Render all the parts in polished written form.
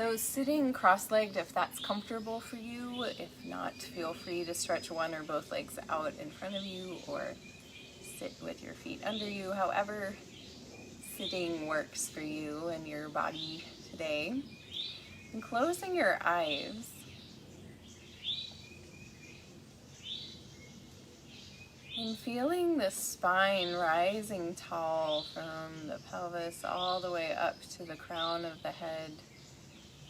So sitting cross-legged if that's comfortable for you. If not, feel free to stretch one or both legs out in front of you or sit with your feet under you. However sitting works for you and your body today. And closing your eyes. And feeling the spine rising tall from the pelvis all the way up to the crown of the head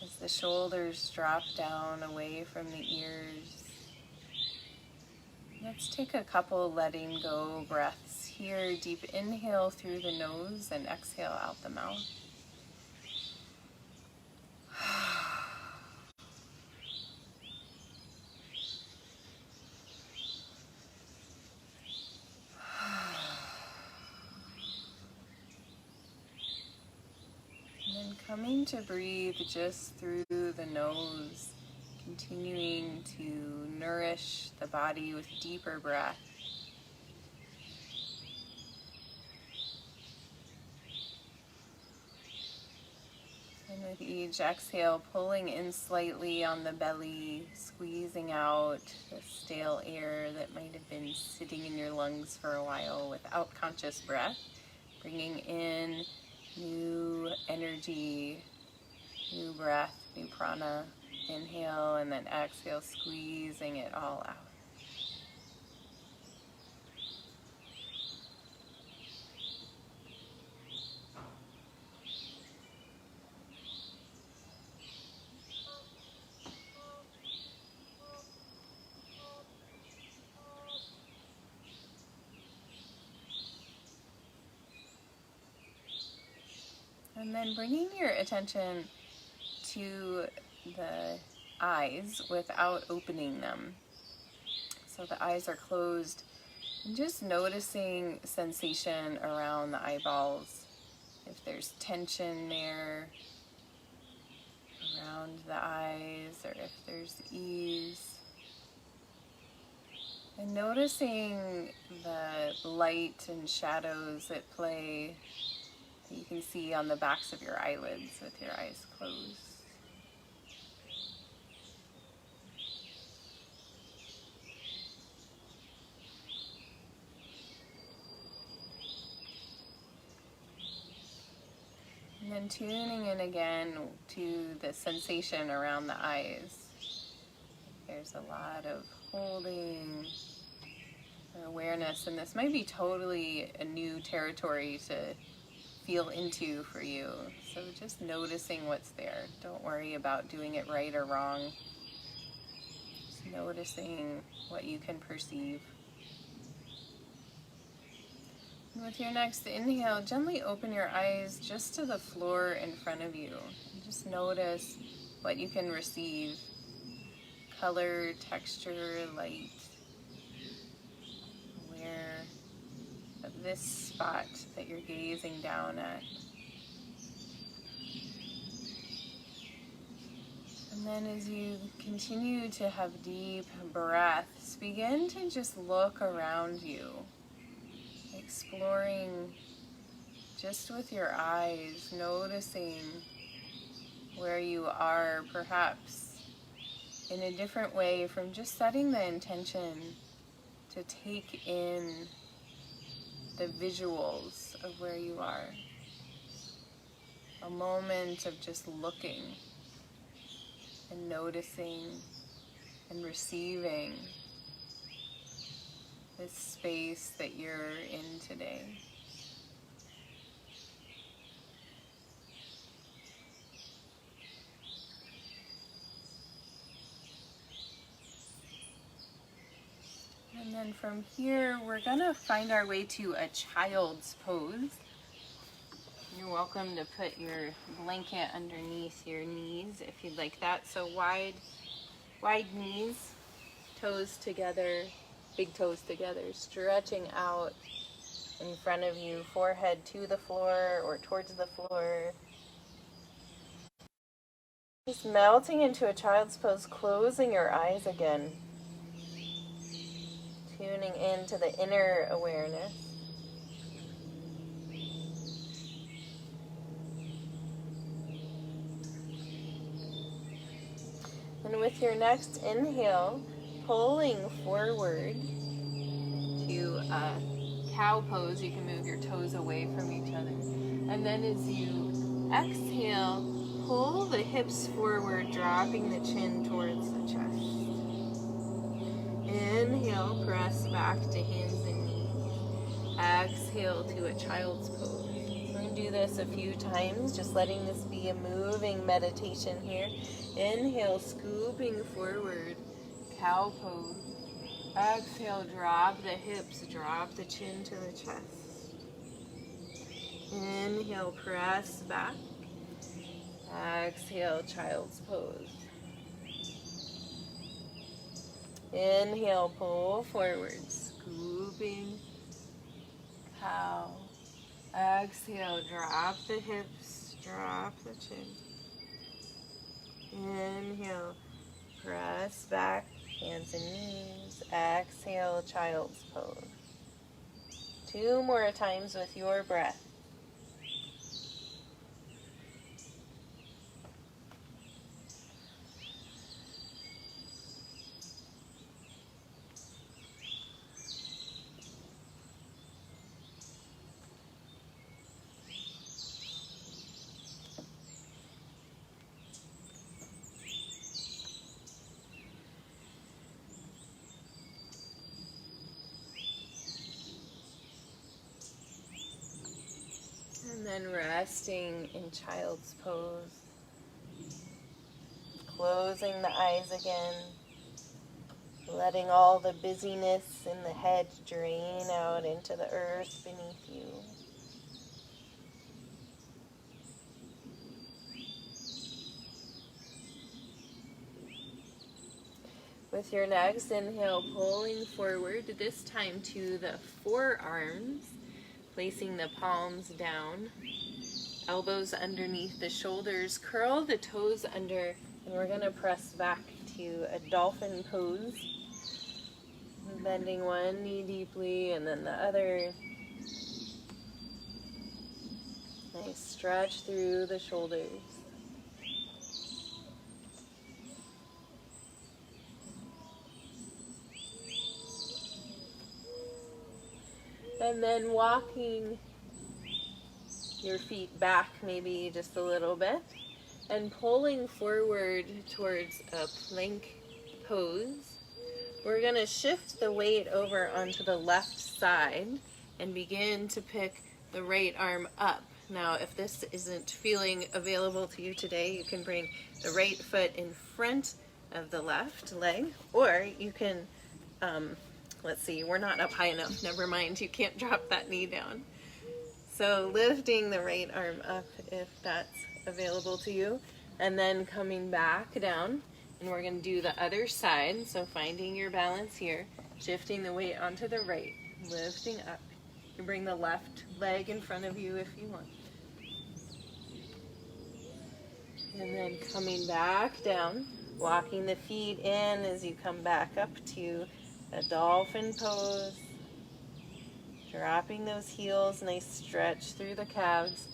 as the shoulders drop down away from the ears. Let's take a couple letting go breaths here. Deep inhale through the nose and exhale out the mouth. And then coming to breathe just through the nose, continuing to nourish the body with deeper breath. And with each exhale, pulling in slightly on the belly, squeezing out the stale air that might have been sitting in your lungs for a while without conscious breath. Bringing in new energy, new breath, new prana. Inhale and then exhale, squeezing it all out. And then bringing your attention to the eyes without opening them. So the eyes are closed and just noticing sensation around the eyeballs. If there's tension there around the eyes or if there's ease. And noticing the light and shadows at play that you can see on the backs of your eyelids with your eyes closed. And then tuning in again to the sensation around the eyes. There's a lot of holding or awareness, and this might be totally a new territory to feel into for you. So just noticing what's there. Don't worry about doing it right or wrong. Just noticing what you can perceive. And with your next inhale, gently open your eyes just to the floor in front of you. And just notice what you can receive. Color, texture, light. Aware of this spot that you're gazing down at. And then as you continue to have deep breaths, begin to just look around you, exploring just with your eyes, noticing where you are, perhaps in a different way from just setting the intention to take in the visuals of where you are. A moment of just looking and noticing and receiving this space that you're in today. And then from here, we're gonna find our way to a child's pose. You're welcome to put your blanket underneath your knees if you'd like that. So wide knees, toes together, big toes together, stretching out in front of you, forehead to the floor or towards the floor. Just melting into a child's pose, closing your eyes again. Tuning into the inner awareness. And with your next inhale, pulling forward to a cow pose. You can move your toes away from each other. And then as you exhale, pull the hips forward, dropping the chin towards the chest. Inhale, press back to hands and knees. Exhale to a child's pose. We're going to do this a few times, just letting this be a moving meditation here. Inhale, scooping forward, cow pose. Exhale, drop the hips, drop the chin to the chest. Inhale, press back. Exhale, child's pose. Inhale, pull forward, scooping, cow. Exhale, drop the hips, drop the chin. Inhale, press back, hands and knees. Exhale, child's pose. 2 more times with your breath. And then resting in child's pose. Closing the eyes again. Letting all the busyness in the head drain out into the earth beneath you. With your next inhale, pulling forward, this time to the forearms. Placing the palms down, elbows underneath the shoulders, curl the toes under, and we're going to press back to a dolphin pose. Bending one knee deeply and then the other. Nice stretch through the shoulders. And then walking your feet back maybe just a little bit and pulling forward towards a plank pose. We're going to shift the weight over onto the left side and begin to pick the right arm up. Now, if this isn't feeling available to you today, you can bring the right foot in front of the left leg, or you can let's see, we're not up high enough. Never mind, you can't drop that knee down. So lifting the right arm up if that's available to you. And then coming back down. And we're going to do the other side. So finding your balance here. Shifting the weight onto the right. Lifting up. You bring the left leg in front of you if you want. And then coming back down. Walking the feet in as you come back up to a dolphin pose, dropping those heels, nice stretch through the calves,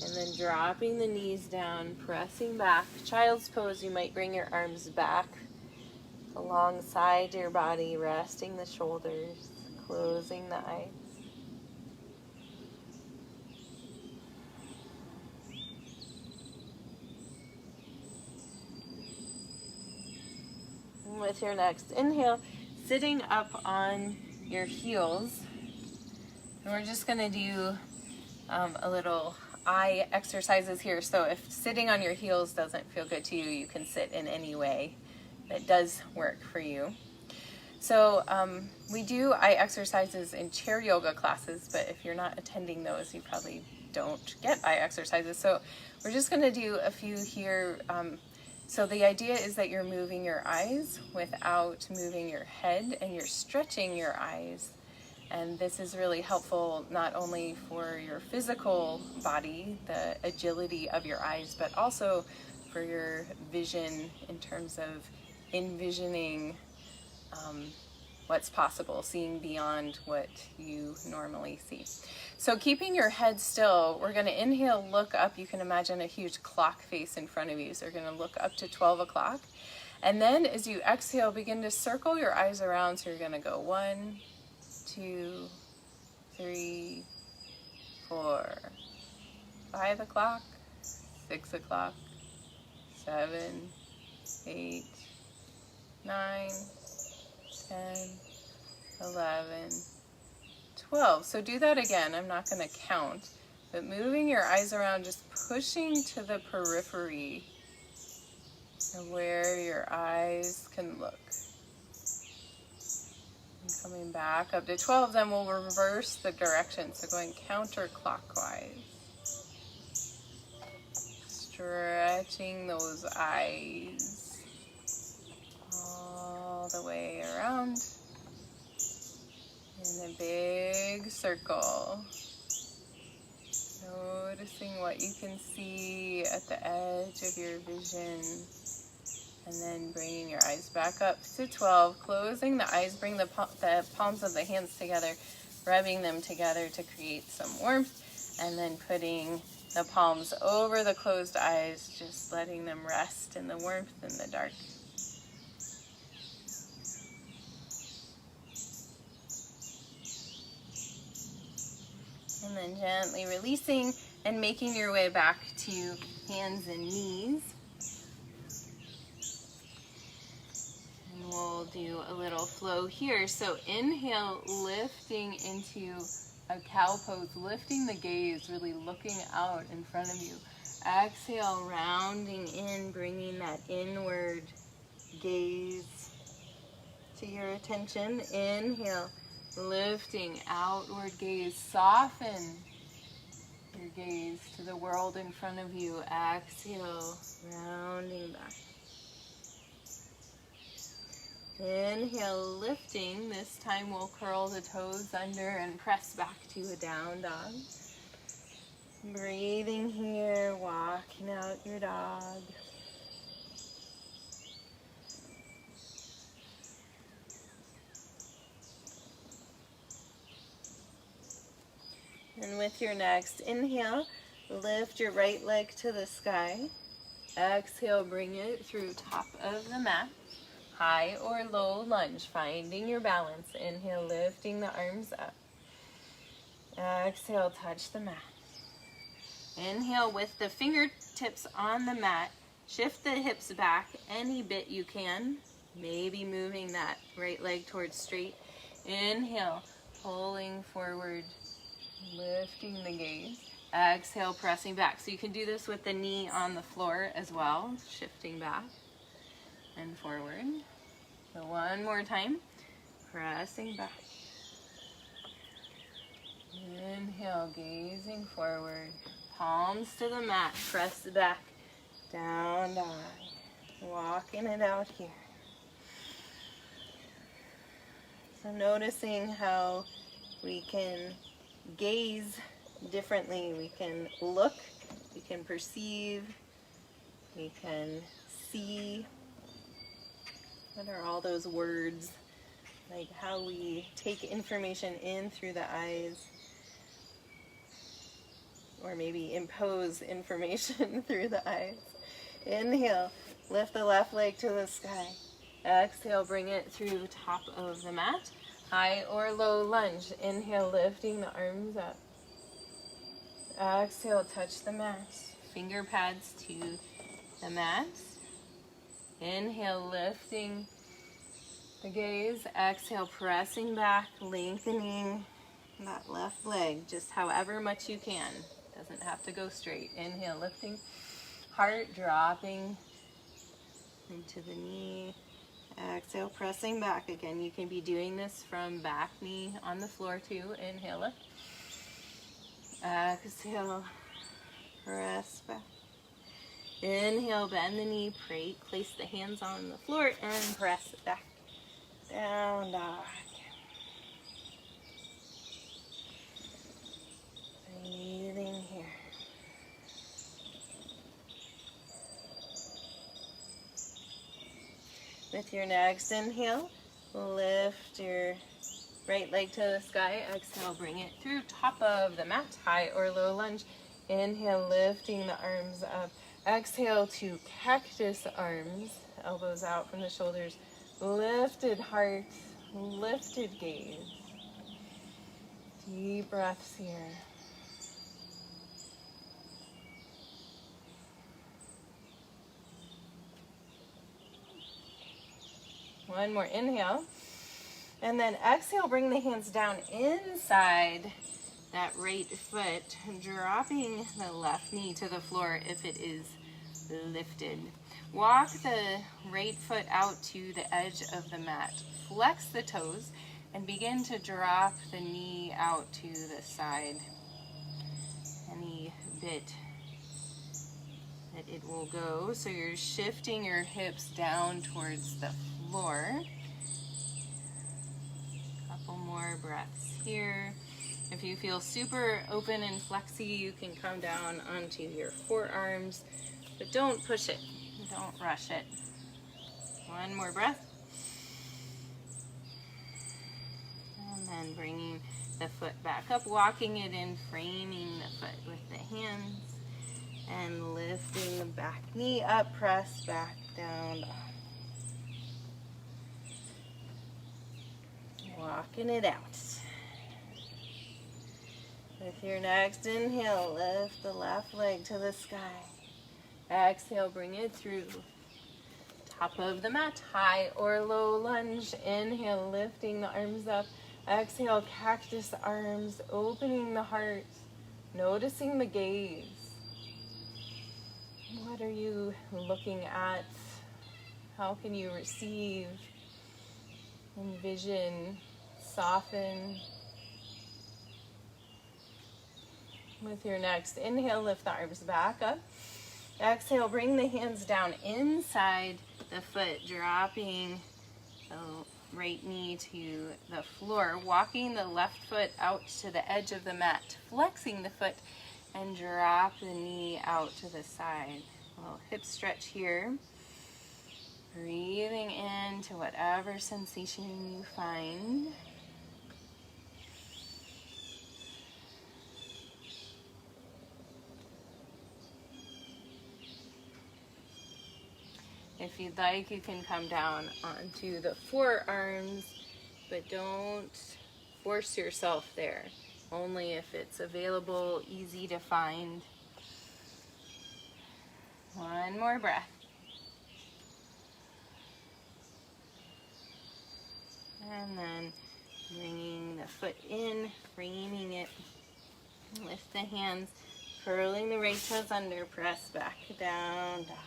and then dropping the knees down, pressing back. Child's pose, you might bring your arms back alongside your body, resting the shoulders, closing the eyes. And with your next inhale, sitting up on your heels, and we're just going to do a little eye exercises here. So if sitting on your heels doesn't feel good to you, you can sit in any way that does work for you. So we do eye exercises in chair yoga classes, but if you're not attending those, you probably don't get eye exercises. So we're just going to do a few here. So the idea is that you're moving your eyes without moving your head, and you're stretching your eyes. And this is really helpful not only for your physical body, the agility of your eyes, but also for your vision in terms of envisioning what's possible, seeing beyond what you normally see. So keeping your head still, we're going to inhale, look up. You can imagine a huge clock face in front of you. So you're going to look up to 12 o'clock. And then as you exhale, begin to circle your eyes around. So you're going to go 1, 2, 3, 4, 5 o'clock, 6 o'clock, 7, 8, 9, 10, 11, 12. So do that again. I'm not going to count, but moving your eyes around, just pushing to the periphery of where your eyes can look. And coming back up to 12, then we'll reverse the direction. So going counterclockwise. Stretching those eyes all the way around in a big circle. Noticing what you can see at the edge of your vision. And then bringing your eyes back up to 12, closing the eyes, bring the palms of the hands together, rubbing them together to create some warmth, and then putting the palms over the closed eyes, just letting them rest in the warmth in the dark. And then gently releasing and making your way back to hands and knees. We'll do a little flow here. So inhale, lifting into a cow pose, lifting the gaze, really looking out in front of you. Exhale, rounding in, bringing that inward gaze to your attention. Inhale, lifting, outward gaze, soften your gaze to the world in front of you. Exhale, rounding back. Inhale, lifting. This time we'll curl the toes under and press back to a down dog. Breathing here, walking out your dog. And with your next inhale, lift your right leg to the sky. Exhale, bring it through top of the mat. High or low lunge, finding your balance. Inhale, lifting the arms up. Exhale, touch the mat. Inhale with the fingertips on the mat. Shift the hips back any bit you can. Maybe moving that right leg towards straight. Inhale, pulling forward, lifting the gaze. Exhale, pressing back. So you can do this with the knee on the floor as well, shifting back and forward. So one more time, pressing back. Inhale, gazing forward, palms to the mat, press back, down dog, walking it out here. So noticing how we can gaze differently, we can look, we can perceive, we can see. What are all those words? Like how we take information in through the eyes, or maybe impose information through the eyes. Inhale, lift the left leg to the sky. Exhale, bring it through top of the mat. High or low lunge. Inhale, lifting the arms up. Exhale, touch the mat. Finger pads to the mat. Inhale, lifting the gaze. Exhale, pressing back, lengthening that left leg just however much you can. Doesn't have to go straight. Inhale, lifting. Heart dropping into the knee. Exhale, pressing back again. You can be doing this from back knee on the floor too. Inhale, lift. Exhale, press back. Inhale, bend the knee, place the hands on the floor and press it back. Down dog. Breathing here. With your next inhale, lift your right leg to the sky. Exhale, bring it through top of the mat, high or low lunge. Inhale, lifting the arms up. Exhale to cactus arms. elbows out from the shoulders, lifted heart, lifted gaze. Deep breaths here. One more inhale. And then exhale, bring the hands down inside that right foot, dropping the left knee to the floor if it is lifted. Walk the right foot out to the edge of the mat. Flex the toes and begin to drop the knee out to the side. Any bit that it will go. So you're shifting your hips down towards the floor. Couple more breaths here. If you feel super open and flexy, you can come down onto your forearms, but don't push it. Don't rush it. One more breath. And then bringing the foot back up, walking it in, framing the foot with the hands, and lifting the back knee up, press back down. Walking it out. With your next inhale, lift the left leg to the sky. Exhale, bring it through. Top of the mat, high or low lunge. Inhale, lifting the arms up. Exhale, cactus arms, opening the heart, noticing the gaze. What are you looking at? How can you receive, envision, soften? With your next inhale, lift the arms back up. Exhale, bring the hands down inside the foot, dropping the right knee to the floor, walking the left foot out to the edge of the mat, flexing the foot, and drop the knee out to the side. A little hip stretch here. Breathing into whatever sensation you find. If you'd like, you can come down onto the forearms, but don't force yourself there. Only if it's available, easy to find. One more breath. And then bringing the foot in, framing it. Lift the hands, curling the right toes under, press back down, down.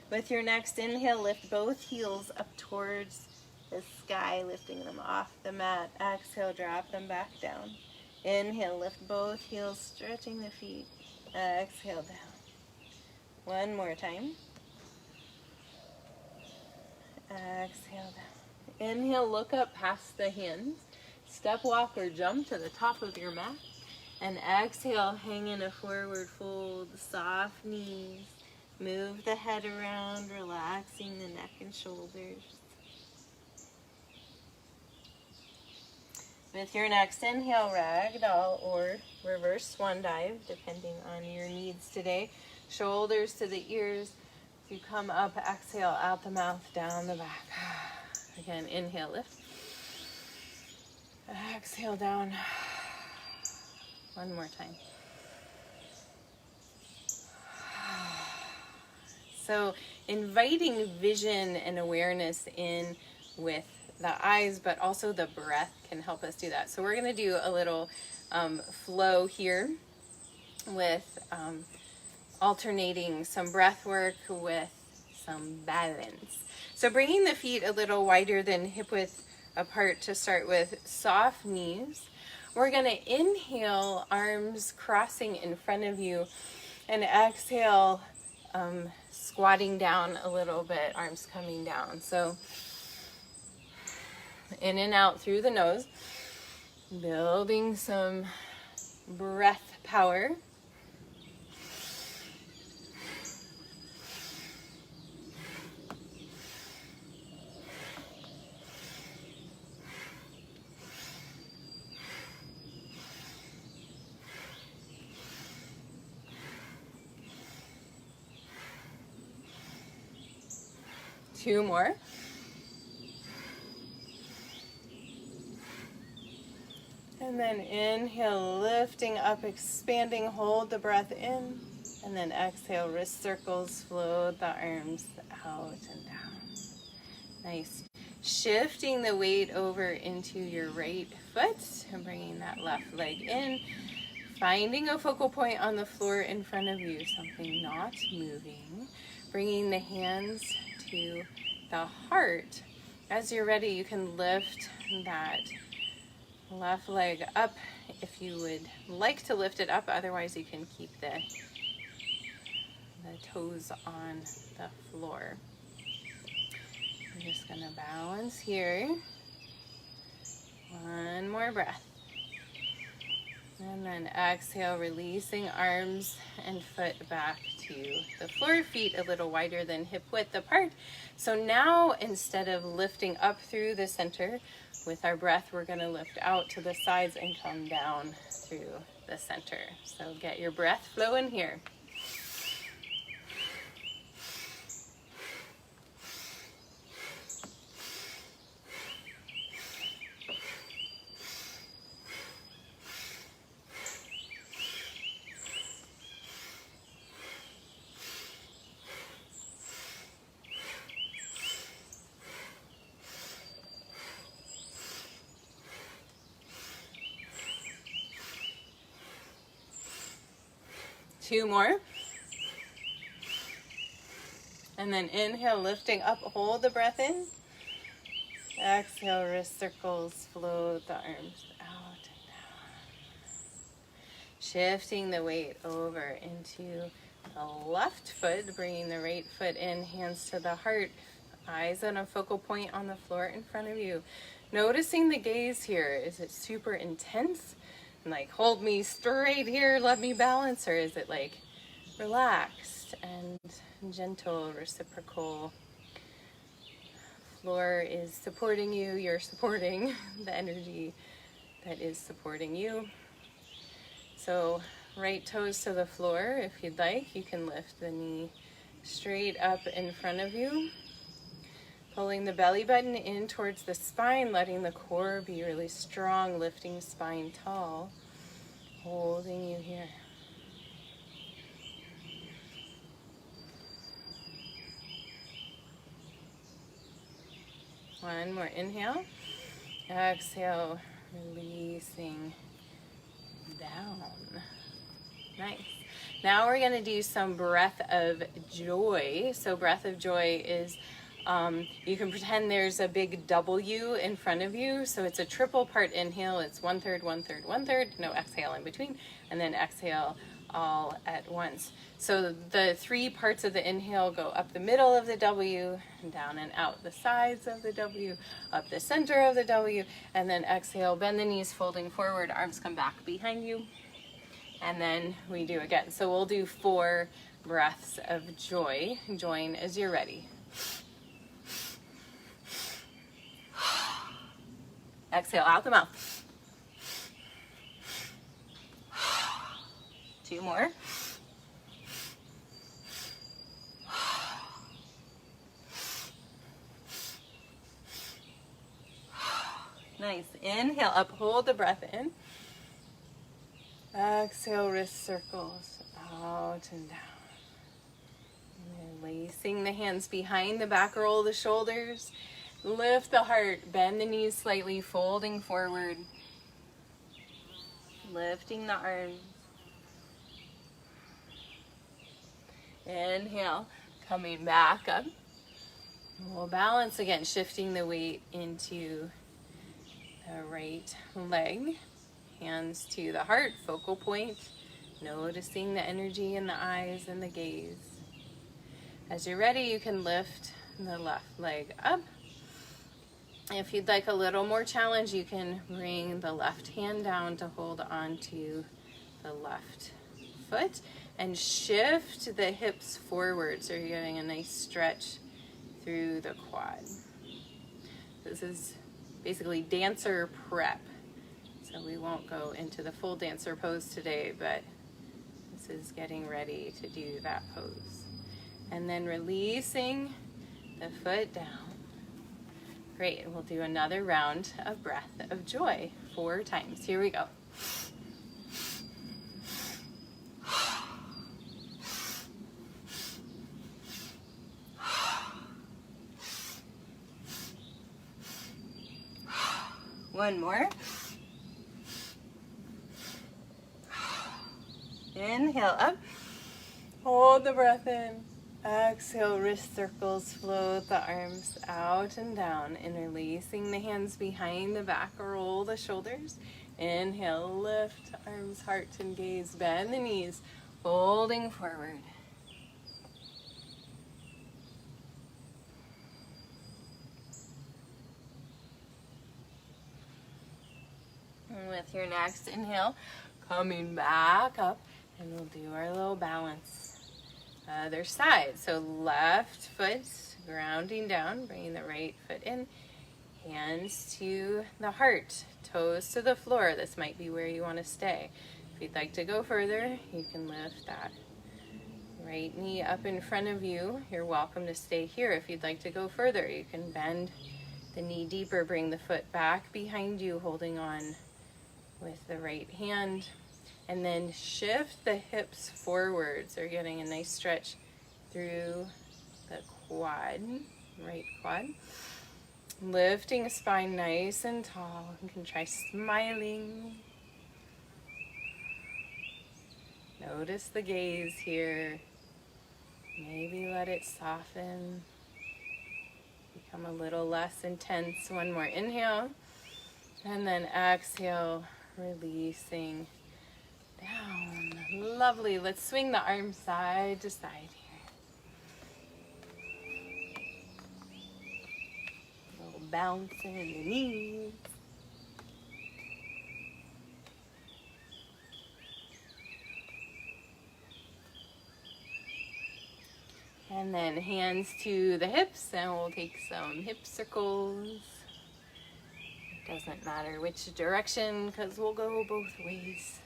With your next inhale, lift both heels up towards the sky, lifting them off the mat. Exhale, drop them back down. Inhale, lift both heels, stretching the feet. Exhale, down. One more time. Exhale, down. Inhale, look up past the hands. Step, walk, or jump to the top of your mat. And exhale, hang in a forward fold, soft knees. Move the head around, relaxing the neck and shoulders. With your next inhale, ragdoll or reverse swan dive, depending on your needs today. Shoulders to the ears. If you come up, exhale out the mouth, down the back. Again, inhale, lift. Exhale down. One more time. So inviting vision and awareness in with the eyes, but also the breath can help us do that. So we're going to do a little flow here with alternating some breath work with some balance. So bringing the feet a little wider than hip width apart to start with, soft knees. We're going to inhale, arms crossing in front of you, and exhale, squatting down a little bit, arms coming down. So in and out through the nose, building some breath power. 2 more. And then inhale, lifting up, expanding, hold the breath in. And then exhale, wrist circles, float the arms out and down. Nice. Shifting the weight over into your right foot and bringing that left leg in. Finding a focal point on the floor in front of you, something not moving. Bringing the hands to the heart. As you're ready, you can lift that left leg up if you would like to lift it up. Otherwise, you can keep the toes on the floor. I'm just going to balance here. One more breath. And then exhale, releasing arms and foot back to the floor, feet a little wider than hip width apart. So now, instead of lifting up through the center, with our breath, we're going to lift out to the sides and come down through the center. So get your breath flowing here. Two more. And then inhale, lifting up, hold the breath in. Exhale, wrist circles, float the arms out and down. Shifting the weight over into the left foot, bringing the right foot in, hands to the heart, eyes on a focal point on the floor in front of you. Noticing the gaze here. Is it super intense? Like, hold me straight here, let me balance, or is it like relaxed and gentle, reciprocal? Floor is supporting you, you're supporting the energy that is supporting you. So right toes to the floor. If you'd like, you can lift the knee straight up in front of you. Pulling the belly button in towards the spine, letting the core be really strong, lifting spine tall, holding you here. One more inhale. Exhale, releasing down. Nice. Now we're going to do some breath of joy. So breath of joy is you can pretend there's a big W in front of you. So it's a triple part inhale. It's 1/3, 1/3, 1/3. No exhale in between. And then exhale all at once. So the 3 parts of the inhale go up the middle of the W, down and out the sides of the W, up the center of the W, and then exhale, bend the knees, folding forward, arms come back behind you. And then we do again. So we'll do 4 breaths of joy. Join as you're ready. Exhale out the mouth. 2 more. Nice. Inhale up, hold the breath in. Exhale, wrist circles out and down. And releasing the hands behind the back, roll the shoulders. Lift the heart, bend the knees slightly, folding forward. Lifting the arms. Inhale, coming back up. We'll balance again, shifting the weight into the right leg. Hands to the heart, focal point. Noticing the energy in the eyes and the gaze. As you're ready, you can lift the left leg up. If you'd like a little more challenge, you can bring the left hand down to hold on to the left foot and shift the hips forward so you're getting a nice stretch through the quad. This is basically dancer prep. So we won't go into the full dancer pose today, but this is getting ready to do that pose. And then releasing the foot down. Great, we'll do another round of breath of joy 4 times. Here we go. One more. Inhale up. Hold the breath in. Exhale, wrist circles, float the arms out and down, interlacing the hands behind the back, roll the shoulders. Inhale, lift, arms, heart, and gaze, bend the knees, folding forward. And with your next inhale, coming back up, and we'll do our little balance. Other side, so left foot grounding down, bringing the right foot in, hands to the heart, toes to the floor. This might be where you want to stay. If you'd like to go further, you can lift that right knee up in front of you. You're welcome to stay here. If you'd like to go further, you can bend the knee deeper, bring the foot back behind you, holding on with the right hand. And then shift the hips forward, so you're getting a nice stretch through the quad, right quad. Lifting spine nice and tall. You can try smiling. Notice the gaze here. Maybe let it soften. Become a little less intense. One more inhale. And then exhale, releasing down. Lovely. Let's swing the arms side to side here. A little bounce in the knees. And then hands to the hips, and we'll take some hip circles. It doesn't matter which direction, because we'll go both ways.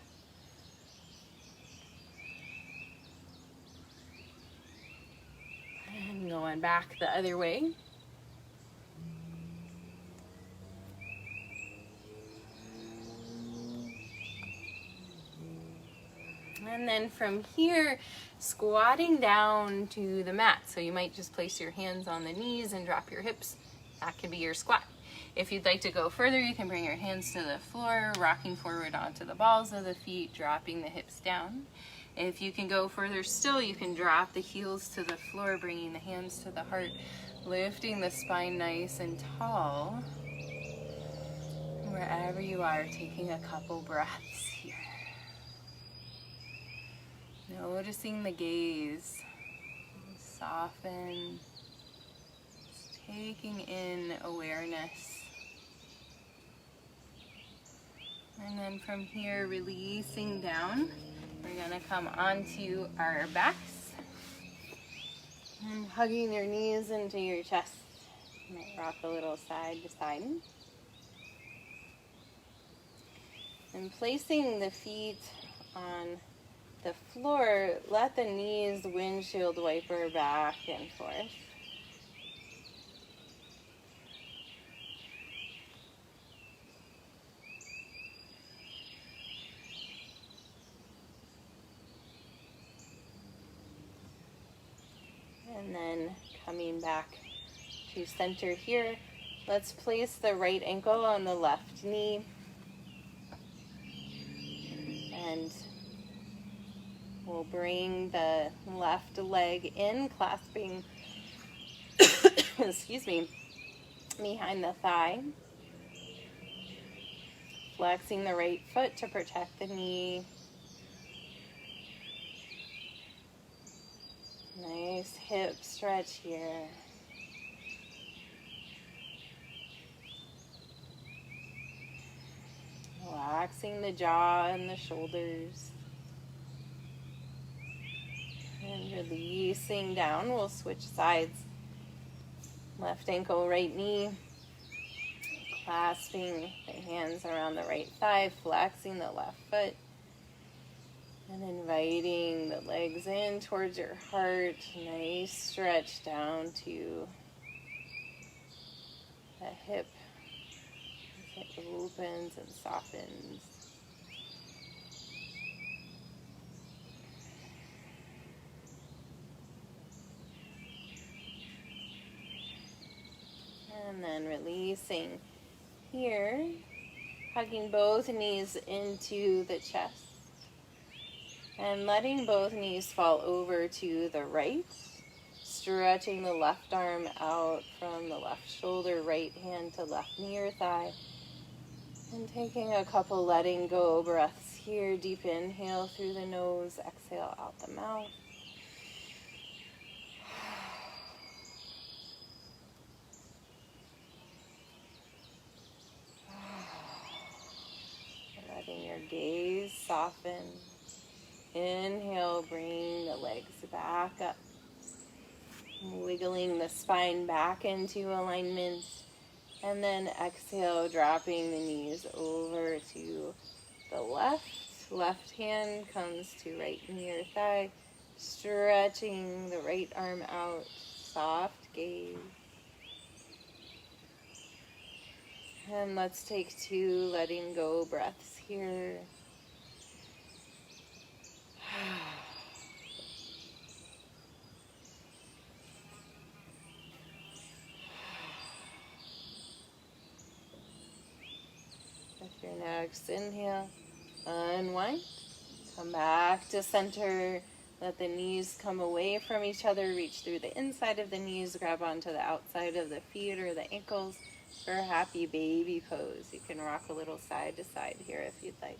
And going back the other way. And then from here, squatting down to the mat. So you might just place your hands on the knees and drop your hips. That could be your squat. If you'd like to go further, you can bring your hands to the floor, rocking forward onto the balls of the feet, dropping the hips down. If you can go further still, you can drop the heels to the floor, bringing the hands to the heart, lifting the spine nice and tall. Wherever you are, taking a couple breaths here. Noticing the gaze, soften, taking in awareness. And then from here, releasing down, we're gonna come onto our backs and hugging your knees into your chest. You might rock a little side to side. And placing the feet on the floor, let the knees windshield wiper back and forth. And then coming back to center here, let's place the right ankle on the left knee. And we'll bring the left leg in, clasping, excuse me, behind the thigh. Flexing the right foot to protect the knee. Nice hip stretch here. Relaxing the jaw and the shoulders. And releasing down, we'll switch sides. Left ankle, right knee. Clasping the hands around the right thigh, flexing the left foot. And inviting the legs in towards your heart. Nice stretch down to the hip as it opens and softens. And then releasing here, hugging both knees into the chest and letting both knees fall over to the right, stretching the left arm out from the left shoulder, right hand to left knee or thigh, and taking a couple letting go breaths here. Deep inhale through the nose, exhale out the mouth. Letting your gaze soften. Inhale, bring the legs back up. Wiggling the spine back into alignment. And then exhale, dropping the knees over to the left. Left hand comes to right knee or thigh. Stretching the right arm out. Soft gaze. And let's take 2 letting go breaths here. With your next inhale, unwind. Come back to center. Let the knees come away from each other. Reach through the inside of the knees. Grab onto the outside of the feet or the ankles for a happy baby pose. You can rock a little side to side here if you'd like.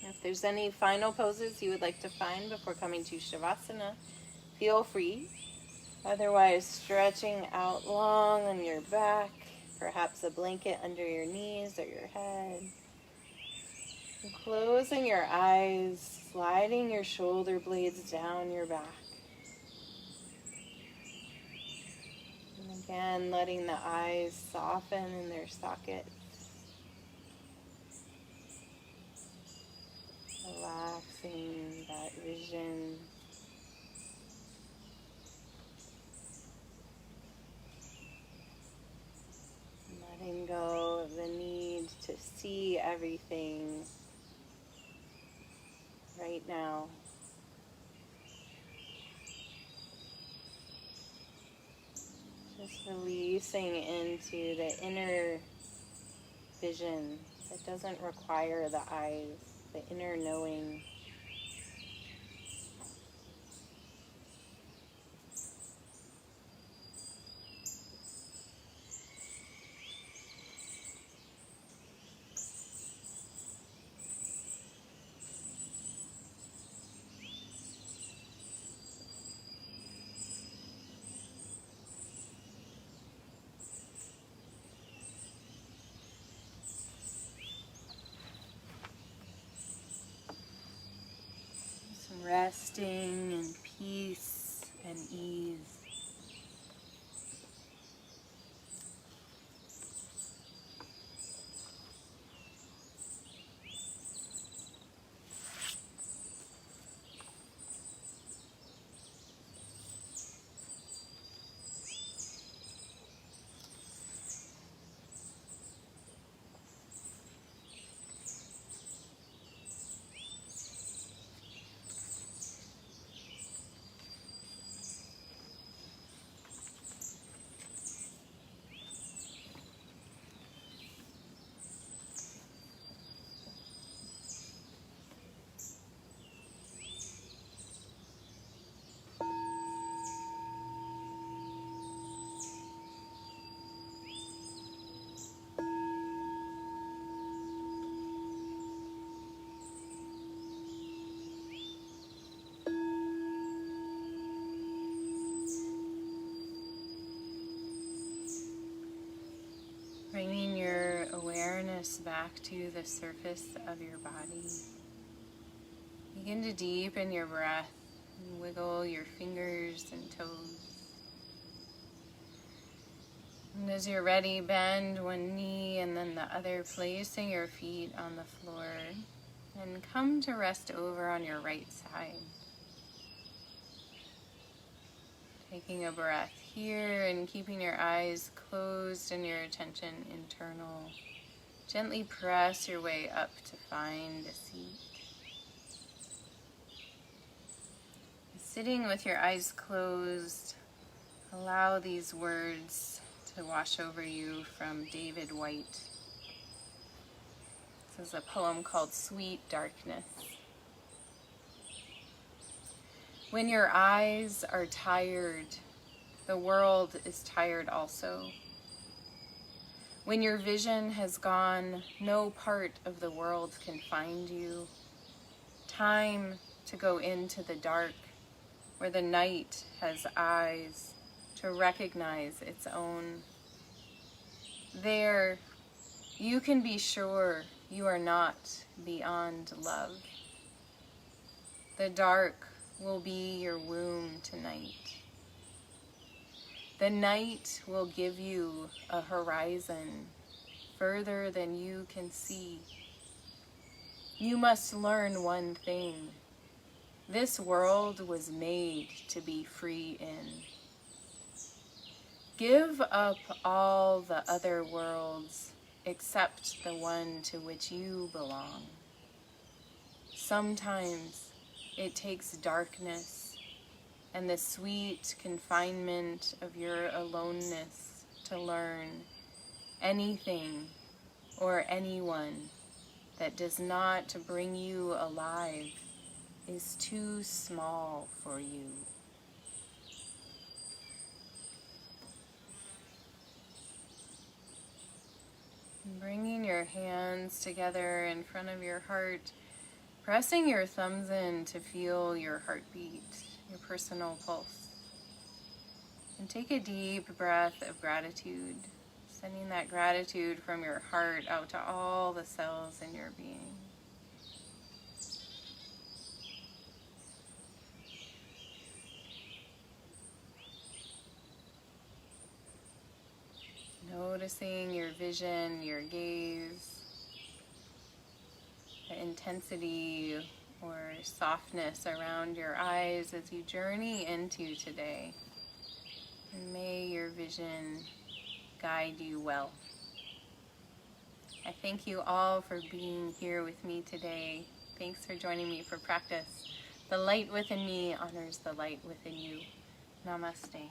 If there's any final poses you would like to find before coming to Shavasana, feel free. Otherwise, stretching out long on your back, perhaps a blanket under your knees or your head. And closing your eyes, sliding your shoulder blades down your back. And again, letting the eyes soften in their sockets. Relaxing that vision. Letting go of the need to see everything right now. Just releasing into the inner vision that doesn't require the eyes, the inner knowing. Resting in peace and ease. Bringing your awareness back to the surface of your body. Begin to deepen your breath and wiggle your fingers and toes. And as you're ready, bend one knee and then the other, placing your feet on the floor. And come to rest over on your right side. Taking a breath here and keeping your eyes closed and your attention internal. Gently press your way up to find a seat. Sitting with your eyes closed, allow these words to wash over you from David Whyte. This is a poem called Sweet Darkness. When your eyes are tired, the world is tired also. When your vision has gone, no part of the world can find you. Time to go into the dark, where the night has eyes to recognize its own. There, you can be sure you are not beyond love. The dark will be your womb tonight. The night will give you a horizon further than you can see. You must learn one thing. This world was made to be free in. Give up all the other worlds except the one to which you belong. Sometimes it takes darkness and the sweet confinement of your aloneness to learn anything or anyone that does not bring you alive is too small for you. Bringing your hands together in front of your heart, pressing your thumbs in to feel your heartbeat, your personal pulse. And take a deep breath of gratitude, sending that gratitude from your heart out to all the cells in your being. Noticing your vision, your gaze, the intensity or softness around your eyes as you journey into today. And may your vision guide you well. I thank you all for being here with me today. Thanks for joining me for practice. The light within me honors the light within you. Namaste.